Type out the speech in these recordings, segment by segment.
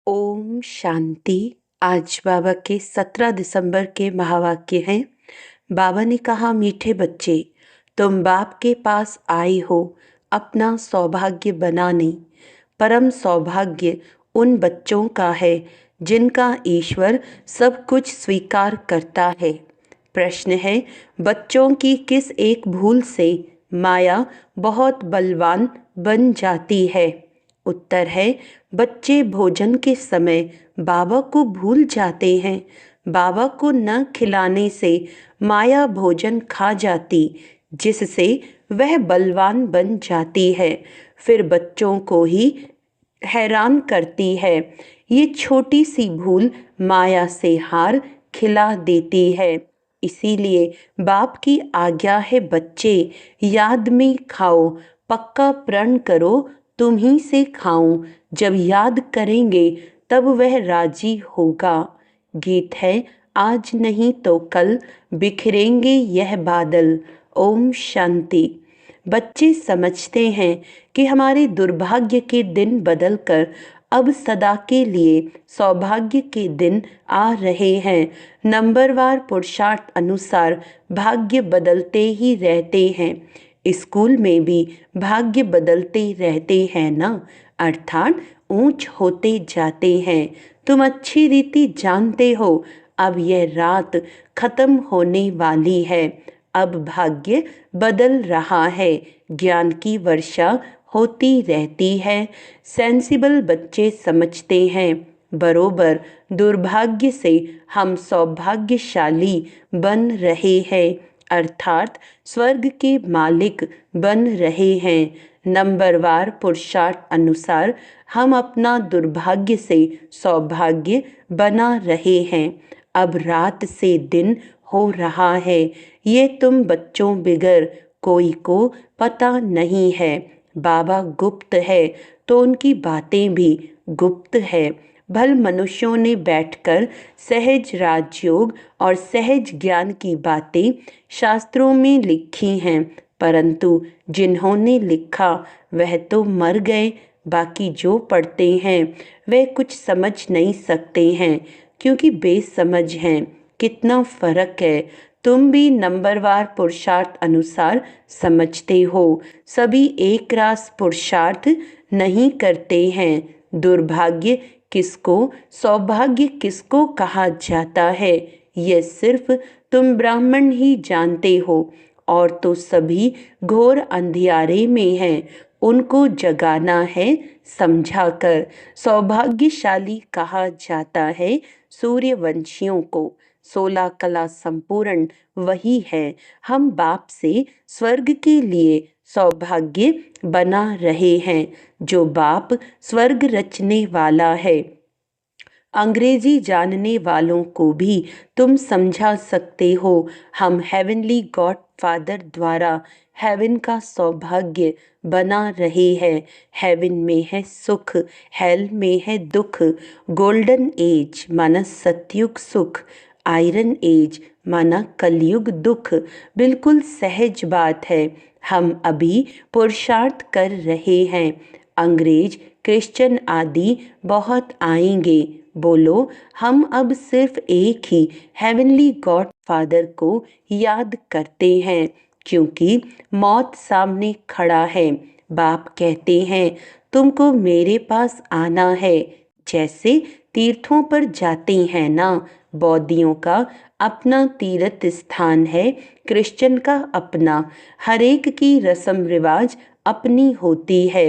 ओम शांति। आज बाबा के 17 दिसंबर के महावाक्य हैं। बाबा ने कहा, मीठे बच्चे, तुम बाप के पास आए हो अपना सौभाग्य बनाने। परम सौभाग्य उन बच्चों का है जिनका ईश्वर सब कुछ स्वीकार करता है। प्रश्न है, बच्चों की किस एक भूल से माया बहुत बलवान बन जाती है? उत्तर है, बच्चे भोजन के समय बाबा को भूल जाते हैं। बाबा को न खिलाने से माया भोजन खा जाती, जिससे वह बलवान बन जाती है। फिर बच्चों को ही हैरान करती है। ये छोटी सी भूल माया से हार खिला देती है। इसीलिए बाप की आज्ञा है, बच्चे याद में खाओ, पक्का प्रण करो तुम ही से खाऊं। जब याद करेंगे तब वह राजी होगा। गीत है, आज नहीं तो कल बिखरेंगे यह बादल। ओम शांति। बच्चे समझते हैं कि हमारे दुर्भाग्य के दिन बदलकर अब सदा के लिए सौभाग्य के दिन आ रहे हैं। नंबरवार पुरुषार्थ अनुसार भाग्य बदलते ही रहते हैं। स्कूल में भी भाग्य बदलते रहते हैं ना, अर्थात ऊंच होते जाते हैं। तुम अच्छी रीति जानते हो अब यह रात खत्म होने वाली है। अब भाग्य बदल रहा है, ज्ञान की वर्षा होती रहती है। सेंसिबल बच्चे समझते हैं, बरोबर दुर्भाग्य से हम सौभाग्यशाली बन रहे हैं, अर्थात स्वर्ग के मालिक बन रहे हैं। नंबरवार पुरुषार्थ अनुसार हम अपना दुर्भाग्य से सौभाग्य बना रहे हैं। अब रात से दिन हो रहा है, ये तुम बच्चों बिगर कोई को पता नहीं है। बाबा गुप्त है तो उनकी बातें भी गुप्त है। भल मनुष्यों ने बैठकर सहज राजयोग और सहज ज्ञान की बातें शास्त्रों में लिखी हैं, परंतु जिन्होंने लिखा वह तो मर गए। बाकी जो पढ़ते हैं वे कुछ समझ नहीं सकते हैं, क्योंकि बेसमझ हैं। कितना फर्क है। तुम भी नंबरवार पुरुषार्थ अनुसार समझते हो। सभी एक रास पुरुषार्थ नहीं करते हैं। दुर्भाग्य किसको, सौभाग्य किसको कहा जाता है, यह सिर्फ तुम ब्राह्मण ही जानते हो। और तो सभी घोर अंधियारे में हैं, उनको जगाना है समझाकर। सौभाग्यशाली कहा जाता है सूर्यवंशियों को। 16 कला संपूर्ण वही है। हम बाप से स्वर्ग के लिए सौभाग्य बना रहे हैं, जो बाप स्वर्ग रचने वाला है। अंग्रेजी जानने वालों को भी तुम समझा सकते हो। हम हेवनली गॉड फादर द्वारा हेवन का सौभाग्य बना रहे हैं। हेवन में है सुख, हेल में है दुख। गोल्डन एज माना सतयुग सुख, आयरन एज माना कलयुग दुख। बिल्कुल सहज बात है। हम अभी पुरुषार्थ कर रहे हैं। अंग्रेज, क्रिश्चियन आदि बहुत आएंगे। बोलो, हम अब सिर्फ एक ही हेवनली गॉड फादर को याद करते हैं, क्योंकि मौत सामने खड़ा है। बाप कहते हैं, तुमको मेरे पास आना है। जैसे तीर्थों पर जाते हैं ना, बौद्धियों का अपना तीर्थ स्थान है, क्रिश्चियन का अपना। हरेक की रस्म रिवाज अपनी होती है।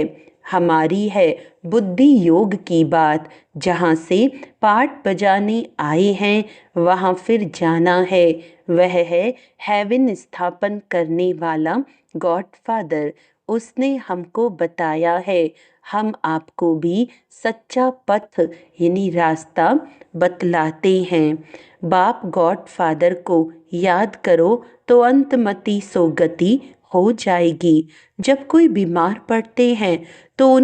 हमारी है बुद्धि योग की बात। जहाँ से पाठ बजाने आए हैं वहाँ फिर जाना है। वह है हेवन स्थापन करने वाला गॉड फादर। उसने हमको बताया है। हम आपको भी सच्चा पथ यानी रास्ता बतलाते हैं। बाप गॉड फादर को याद करो तो अंतमति सोगति हो जाएगी। जब कोई बीमार पड़ते हैं तो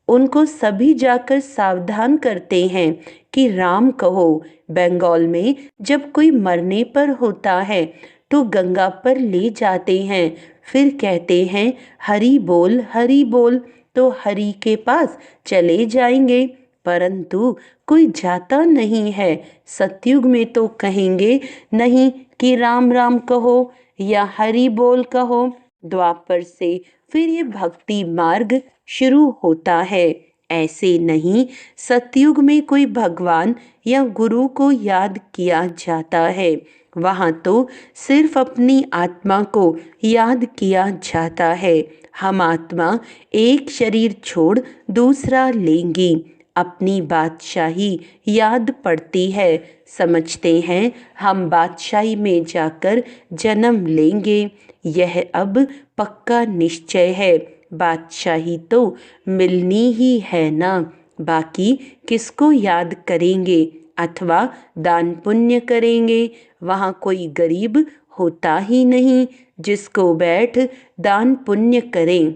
उनको सभी जाकर सावधान करते हैं कि राम कहो। बंगाल में जब कोई मरने पर होता है तो गंगा पर ले जाते हैं, फिर कहते हैं हरि बोल हरि बोल। तो हरि के पास चले जाएंगे, परंतु कोई जाता नहीं है। सतयुग में तो कहेंगे नहीं कि राम राम कहो या हरि बोल कहो। द्वापर से फिर ये भक्ति मार्ग शुरू होता है। ऐसे नहीं, सतयुग में कोई भगवान या गुरु को याद किया जाता है। वहाँ तो सिर्फ अपनी आत्मा को याद किया जाता है। हम आत्मा एक शरीर छोड़ दूसरा लेंगी। अपनी बादशाही याद पड़ती है। समझते हैं हम बादशाही में जाकर जन्म लेंगे। यह अब पक्का निश्चय है। बादशाही तो मिलनी ही है ना। बाकी किसको याद करेंगे अथवा दान पुण्य करेंगे। वहाँ कोई गरीब होता ही नहीं जिसको बैठ दान पुण्य करें।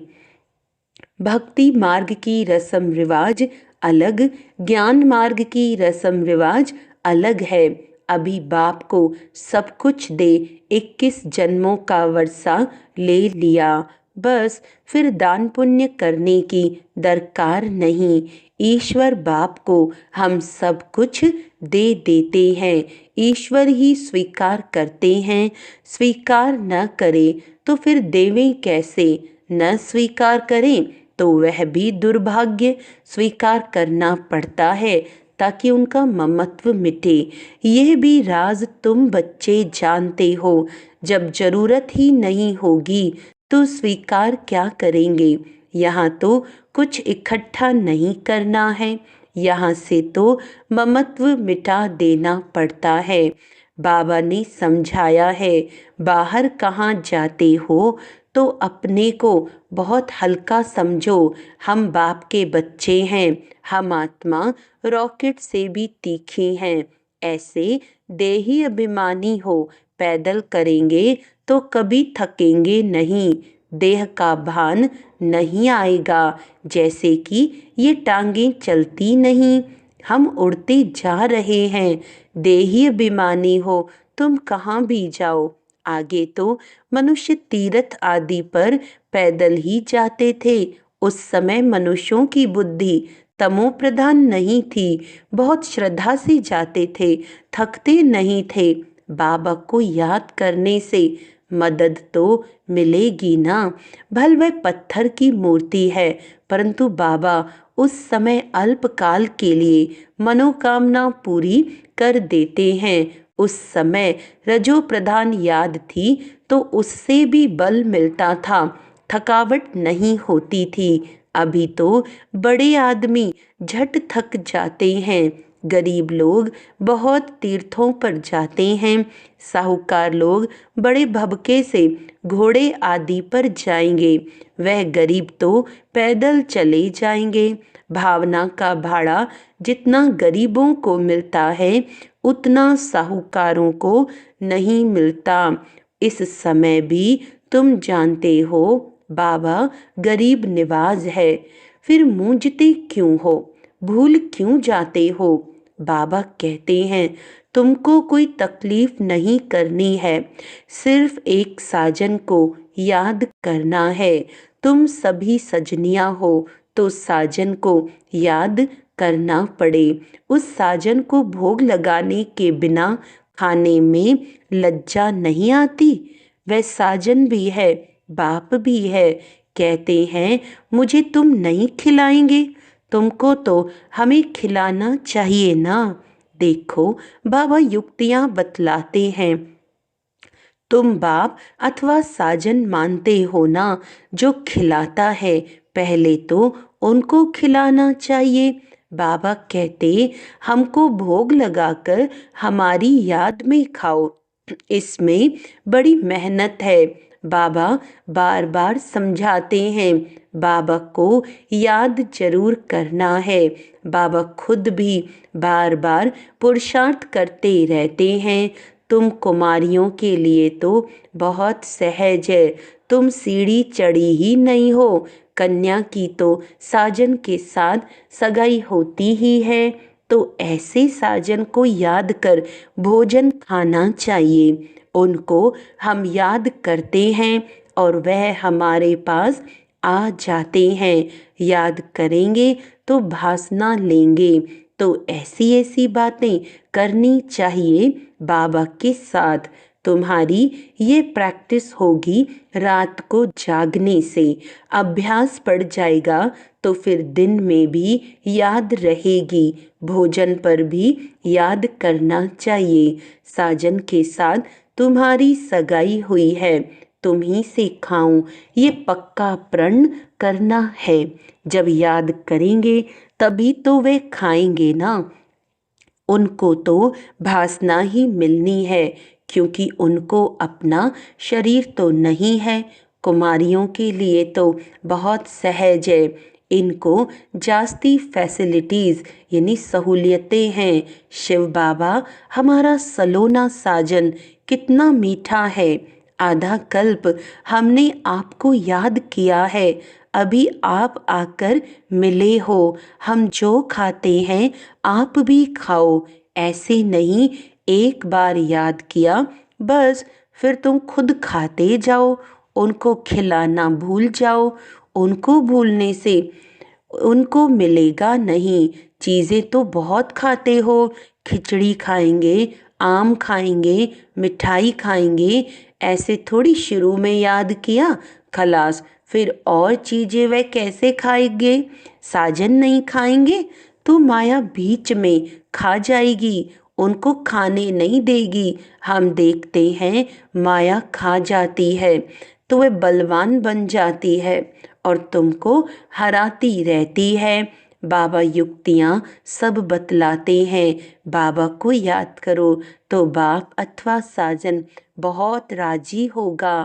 भक्ति मार्ग की रस्म रिवाज अलग, ज्ञान मार्ग की रस्म रिवाज अलग है। अभी बाप को सब कुछ दे 21 जन्मों का वर्षा ले लिया, बस फिर दान पुण्य करने की दरकार नहीं। ईश्वर बाप को हम सब कुछ दे देते हैं। ईश्वर ही स्वीकार करते हैं। स्वीकार न करे तो फिर देवें कैसे। न स्वीकार करें तो वह भी दुर्भाग्य। स्वीकार करना पड़ता है ताकि उनका ममत्व मिटे। यह भी राज तुम बच्चे जानते हो। जब जरूरत ही नहीं होगी तो स्वीकार क्या करेंगे। यहाँ तो कुछ इकट्ठा नहीं करना है, यहाँ से तो ममत्व मिटा देना पड़ता है। बाबा ने समझाया है, बाहर कहाँ जाते हो तो अपने को बहुत हल्का समझो। हम बाप के बच्चे हैं। हम आत्मा रॉकेट से भी तीखी हैं। ऐसे देही अभिमानी हो, पैदल करेंगे तो कभी थकेंगे नहीं। देह का भान नहीं आएगा, जैसे कि ये टांगें चलती नहीं। हम उड़ते जा रहे हैं। देही अभिमानी हो तुम कहाँ भी जाओ। आगे तो मनुष्य तीर्थ आदि पर पैदल ही जाते थे। उस समय मनुष्यों की बुद्धि तमो प्रधान नहीं थी। बहुत श्रद्धा से जाते थे, थकते नहीं थे। बाबा को याद करने से मदद तो मिलेगी ना। भल वह पत्थर की मूर्ति है, परंतु बाबा उस समय अल्पकाल के लिए मनोकामना पूरी कर देते हैं। उस समय रजो प्रधान याद थी तो उससे भी बल मिलता था, थकावट नहीं होती थी। अभी तो बड़े आदमी झट थक जाते हैं। गरीब लोग बहुत तीर्थों पर जाते हैं। साहूकार लोग बड़े भबके से घोड़े आदि पर जाएंगे। वह गरीब तो पैदल चले जाएंगे। भावना का भाड़ा जितना गरीबों को मिलता है उतना साहूकारों को नहीं मिलता। इस समय भी तुम जानते हो बाबा गरीब निवाज है। फिर मूंझते क्यों हो, भूल क्यों जाते हो। बाबा कहते हैं तुमको कोई तकलीफ नहीं करनी है, सिर्फ एक साजन को याद करना है। तुम सभी सजनियां हो तो साजन को याद करना पड़े। उस साजन को भोग लगाने के बिना खाने में लज्जा नहीं आती। वह साजन भी है, बाप भी है। कहते हैं मुझे तुम नहीं खिलाएंगे, तुमको तो हमें खिलाना चाहिए ना। देखो बाबा युक्तियां बतलाते हैं। तुम बाप अथवा साजन मानते हो ना, जो खिलाता है पहले तो उनको खिलाना चाहिए। बाबा कहते हमको भोग लगाकर हमारी याद में खाओ, इसमें बड़ी मेहनत है। बाबा बार बार समझाते हैं बाबा को याद जरूर करना है। बाबा खुद भी बार बार पुरुषार्थ करते रहते हैं। तुम कुमारियों के लिए तो बहुत सहज है, तुम सीढ़ी चढ़ी ही नहीं हो। कन्या की तो साजन के साथ सगाई होती ही है, तो ऐसे साजन को याद कर भोजन खाना चाहिए। उनको हम याद करते हैं और वह हमारे पास आ जाते हैं। याद करेंगे तो भासना लेंगे। तो ऐसी ऐसी बातें करनी चाहिए बाबा के साथ। तुम्हारी ये प्रैक्टिस होगी रात को जागने से। अभ्यास पड़ जाएगा तो फिर दिन में भी याद रहेगी। भोजन पर भी याद करना चाहिए। साजन के साथ तुम्हारी सगाई हुई है, तुम्ही से खाऊं, ये पक्का प्रण करना है। जब याद करेंगे तभी तो वे खाएंगे ना। उनको तो भासना ही मिलनी है, क्योंकि उनको अपना शरीर तो नहीं है। कुमारियों के लिए तो बहुत सहज है। इनको जास्ती फैसिलिटीज़ यानी सहूलियतें हैं। शिव बाबा हमारा सलोना साजन कितना मीठा है। आधा कल्प हमने आपको याद किया है, अभी आप आकर मिले हो। हम जो खाते हैं आप भी खाओ। ऐसे नहीं, एक बार याद किया बस फिर तुम खुद खाते जाओ, उनको खिलाना भूल जाओ। उनको भूलने से उनको मिलेगा नहीं। चीज़ें तो बहुत खाते हो, खिचड़ी खाएंगे, आम खाएंगे, मिठाई खाएंगे। ऐसे थोड़ी शुरू में याद किया खलास, फिर और चीज़ें वे कैसे खाएंगे। साजन नहीं खाएंगे तो माया बीच में खा जाएगी, उनको खाने नहीं देगी। हम देखते हैं माया खा जाती है तो वह बलवान बन जाती है और तुमको हराती रहती है। बाबा युक्तियाँ सब बतलाते हैं। बाबा को याद करो तो बाप अथवा साजन बहुत राजी होगा।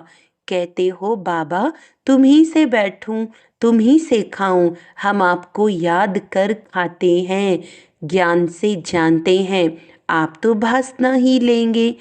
कहते हो बाबा तुम्ही से बैठूं, तुम्ही से खाऊं, हम आपको याद कर खाते हैं। ज्ञान से जानते हैं आप तो भासना ही लेंगे।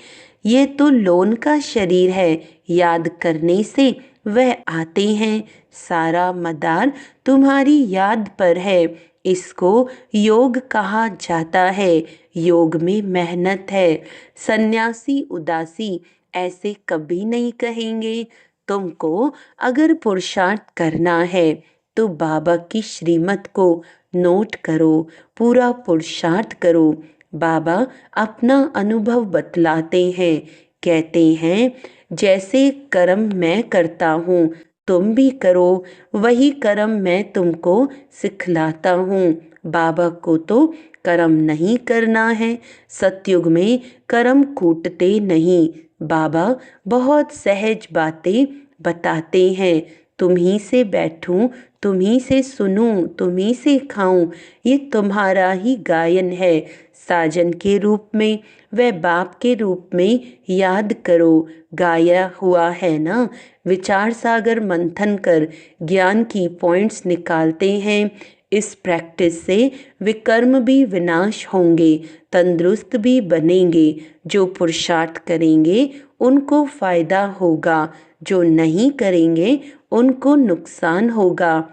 ये तो लोन का शरीर है, याद करने से वह आते हैं। सारा मदार तुम्हारी याद पर है। इसको योग कहा जाता है। योग में मेहनत है। सन्यासी उदासी ऐसे कभी नहीं कहेंगे। तुमको अगर पुरुषार्थ करना है तो बाबा की श्रीमत को नोट करो, पूरा पुरुषार्थ करो। बाबा अपना अनुभव बतलाते हैं। कहते हैं जैसे कर्म मैं करता हूँ तुम भी करो, वही कर्म मैं तुमको सिखलाता हूँ। बाबा को तो कर्म नहीं करना है। सतयुग में कर्म कूटते नहीं। बाबा बहुत सहज बातें बताते हैं। तुम्ही से बैठूं, तुम्ही से सुनूं, तुम्ही से खाऊं, ये तुम्हारा ही गायन है। साजन के रूप में वह बाप के रूप में याद करो। गाया हुआ है ना, विचार सागर मंथन कर ज्ञान की पॉइंट्स निकालते हैं। इस प्रैक्टिस से विकर्म भी विनाश होंगे, तंदुरुस्त भी बनेंगे। जो पुरुषार्थ करेंगे उनको फायदा होगा, जो नहीं करेंगे उनको नुकसान होगा।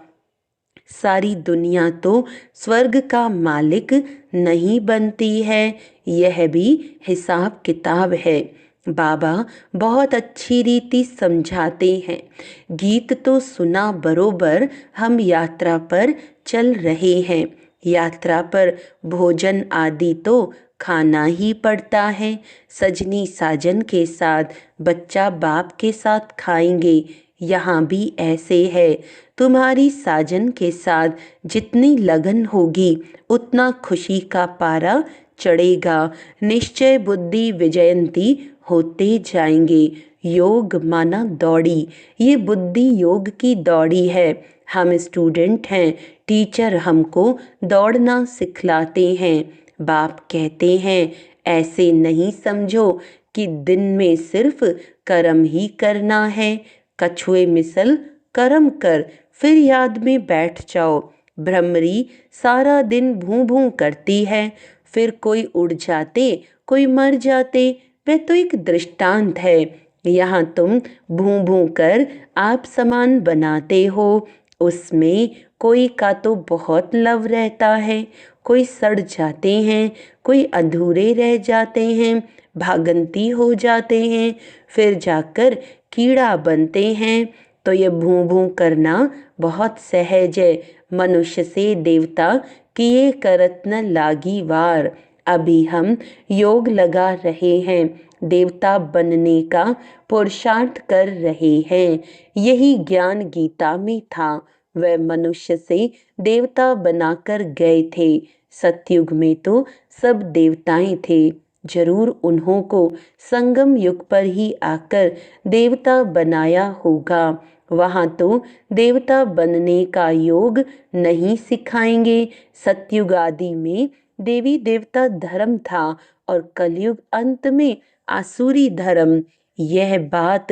सारी दुनिया तो स्वर्ग का मालिक नहीं बनती है, यह भी हिसाब किताब है। बाबा बहुत अच्छी रीति समझाते हैं। गीत तो सुना बरोबर हम यात्रा पर चल रहे हैं। यात्रा पर भोजन आदि तो खाना ही पड़ता है। सजनी साजन के साथ, बच्चा बाप के साथ खाएंगे। यहाँ भी ऐसे है। तुम्हारी साजन के साथ जितनी लगन होगी उतना खुशी का पारा चढ़ेगा। निश्चय बुद्धि विजयंती होते जाएंगे। योग माना दौड़ी, ये बुद्धि योग की दौड़ी है। हम स्टूडेंट हैं, टीचर हमको दौड़ना सिखलाते हैं। बाप कहते हैं ऐसे नहीं समझो कि दिन में सिर्फ कर्म ही करना है। कछुए मिसल कर्म कर, फिर याद में बैठ जाओ। भ्रमरी सारा दिन भूं भूं करती है, फिर कोई उड़ जाते, कोई मर जाते। वह तो एक दृष्टांत है। यहाँ तुम भूं भूं कर आप समान बनाते हो। उसमें कोई का तो बहुत लव रहता है, कोई सड़ जाते हैं, कोई अधूरे रह जाते हैं, भागंती हो जाते हैं, फिर जाकर कीड़ा बनते हैं। तो ये भूं भूं करना बहुत सहज है। मनुष्य से देवता किए करत न लागी वार। अभी हम योग लगा रहे हैं, देवता बनने का पुरुषार्थ कर रहे हैं। यही ज्ञान गीता में था। वह मनुष्य से देवता बनाकर गए थे। सतयुग में तो सब देवताएं थे। जरूर उन्हों को संगम युग पर ही आकर देवता बनाया होगा। वहां तो देवता बनने का योग नहीं सिखाएंगे। सतयुग आदि में देवी देवता धर्म था और कलयुग अंत में आसुरी धर्म। यह बात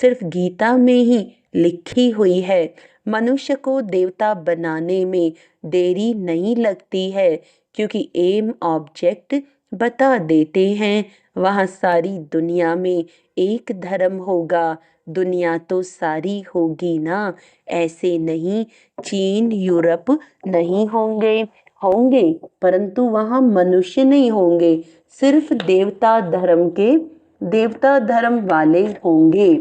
सिर्फ गीता में ही लिखी हुई है। मनुष्य को देवता बनाने में देरी नहीं लगती है, क्योंकि एम ऑब्जेक्ट बता देते हैं। वहाँ सारी दुनिया में एक धर्म होगा। दुनिया तो सारी होगी ना, ऐसे नहीं चीन यूरोप नहीं होंगे। होंगे परंतु वहाँ मनुष्य नहीं होंगे, सिर्फ देवता धर्म वाले होंगे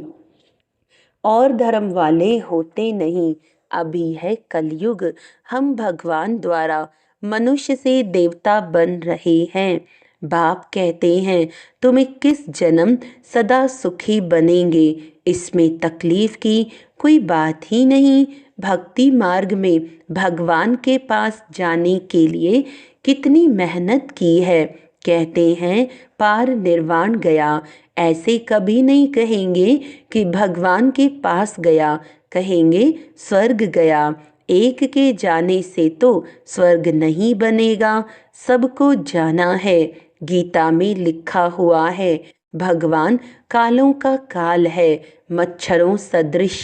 और धर्म वाले होते नहीं। अभी है कलयुग, हम भगवान द्वारा मनुष्य से देवता बन रहे हैं। बाप कहते हैं तुम 21 जन्म सदा सुखी बनेंगे, इसमें तकलीफ की कोई बात ही नहीं। भक्ति मार्ग में भगवान के पास जाने के लिए कितनी मेहनत की है। कहते हैं पार निर्वाण गया, ऐसे कभी नहीं कहेंगे कि भगवान के पास गया, कहेंगे स्वर्ग गया। एक के जाने से तो स्वर्ग नहीं बनेगा, सबको जाना है। गीता में लिखा हुआ है भगवान कालों का काल है, मच्छरों सदृश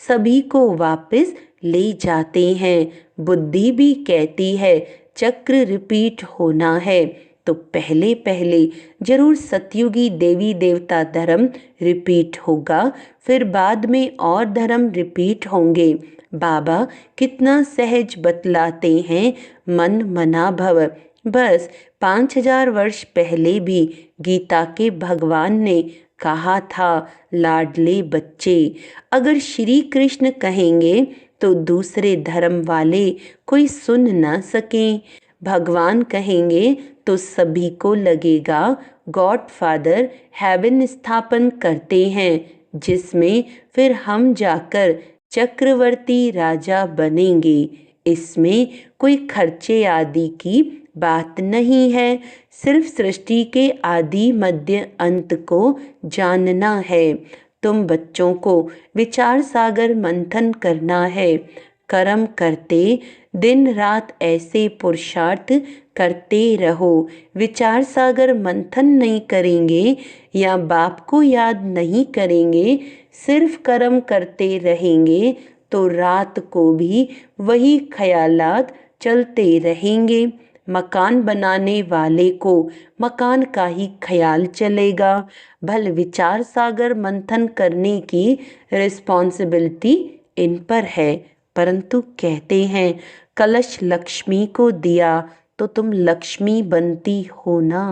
सभी को वापस ले जाते हैं। बुद्धि भी कहती है चक्र रिपीट होना है, तो पहले पहले जरूर सतयुगी देवी देवता धर्म रिपीट होगा, फिर बाद में और धर्म रिपीट होंगे। बाबा कितना सहज बतलाते हैं, मन मना भव। बस 5000 वर्ष पहले भी गीता के भगवान ने कहा था लाडले बच्चे। अगर श्री कृष्ण कहेंगे तो दूसरे धर्म वाले कोई सुन ना सकें। भगवान कहेंगे तो सभी को लगेगा गॉड फादर हेवन स्थापन करते हैं, जिसमें फिर हम जाकर चक्रवर्ती राजा बनेंगे। इसमें कोई खर्चे आदि की बात नहीं है, सिर्फ सृष्टि के आदि मध्य अंत को जानना है। तुम बच्चों को विचार सागर मंथन करना है। कर्म करते दिन रात ऐसे पुरुषार्थ करते रहो। विचार सागर मंथन नहीं करेंगे या बाप को याद नहीं करेंगे, सिर्फ कर्म करते रहेंगे तो रात को भी वही ख्यालात चलते रहेंगे। मकान बनाने वाले को मकान का ही ख्याल चलेगा। भल विचार सागर मंथन करने की रिस्पॉन्सिबिलिटी इन पर है, परंतु कहते हैं कलश लक्ष्मी को दिया तो तुम लक्ष्मी बनती हो ना।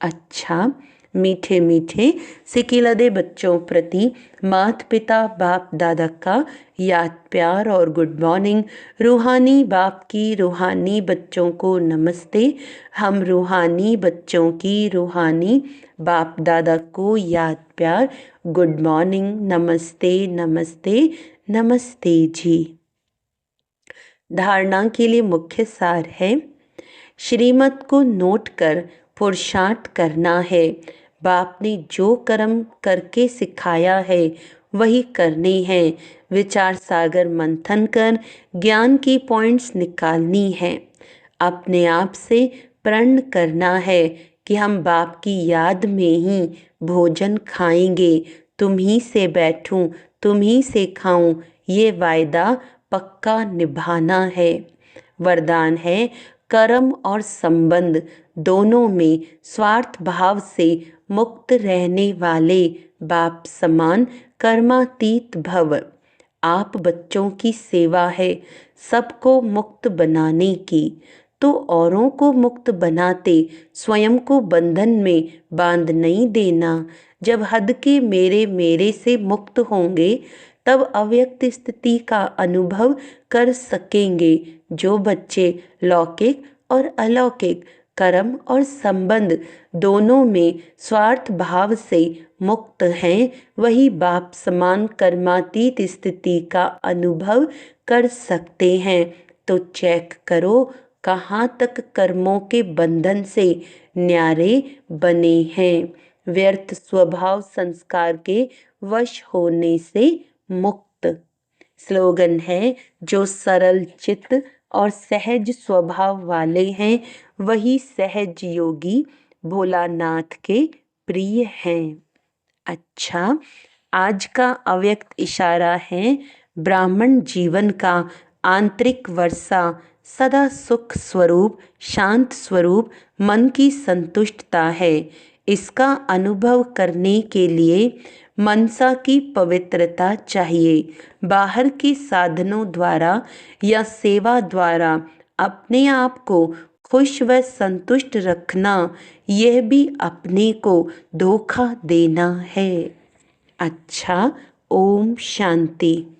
अच्छा, मीठे मीठे सिकिलदे बच्चों प्रति माता पिता बाप दादा का याद प्यार और गुड मॉर्निंग। रूहानी बाप की रूहानी बच्चों को नमस्ते। हम रूहानी बच्चों की रूहानी बाप दादा को याद प्यार गुड मॉर्निंग, नमस्ते नमस्ते नमस्ते जी। धारणा के लिए मुख्य सार है, श्रीमत को नोट कर पुरुषार्थ करना है। बाप ने जो कर्म करके सिखाया है वही करने हैं। विचार सागर मंथन कर ज्ञान की पॉइंट्स निकालनी है। अपने आप से प्रण करना है कि हम बाप की याद में ही भोजन खाएंगे। तुम ही से बैठूं, तुम ही से खाऊं, ये वायदा पक्का निभाना है। वरदान है कर्म और संबंध दोनों में स्वार्थ भाव से मुक्त रहने वाले बाप समान कर्मातीत भव। आप बच्चों की सेवा है सबको मुक्त बनाने की, तो औरों को मुक्त बनाते स्वयं को बंधन में बांध नहीं देना। जब हद के मेरे मेरे से मुक्त होंगे तब अव्यक्त स्थिति का अनुभव कर सकेंगे। जो बच्चे लौकिक और अलौकिक कर्म और संबंध दोनों में स्वार्थ भाव से मुक्त हैं, वही बाप समान कर्मातीत स्थिति का अनुभव कर सकते हैं। तो चेक करो कहाँ तक कर्मों के बंधन से न्यारे बने हैं। व्यर्थ स्वभाव संस्कार के वश होने से मुक्त। स्लोगन है, जो सरल चित्त और सहज स्वभाव वाले हैं वही सहज योगी भोलानाथ के प्रिय हैं। अच्छा, आज का अव्यक्त इशारा है, ब्राह्मण जीवन का आंतरिक वर्षा सदा सुख स्वरूप, शांत स्वरूप मन की संतुष्टता है। इसका अनुभव करने के लिए मनसा की पवित्रता चाहिए। बाहर के साधनों द्वारा या सेवा द्वारा अपने आप को खुश व संतुष्ट रखना, यह भी अपने को धोखा देना है। अच्छा, ओम शांति।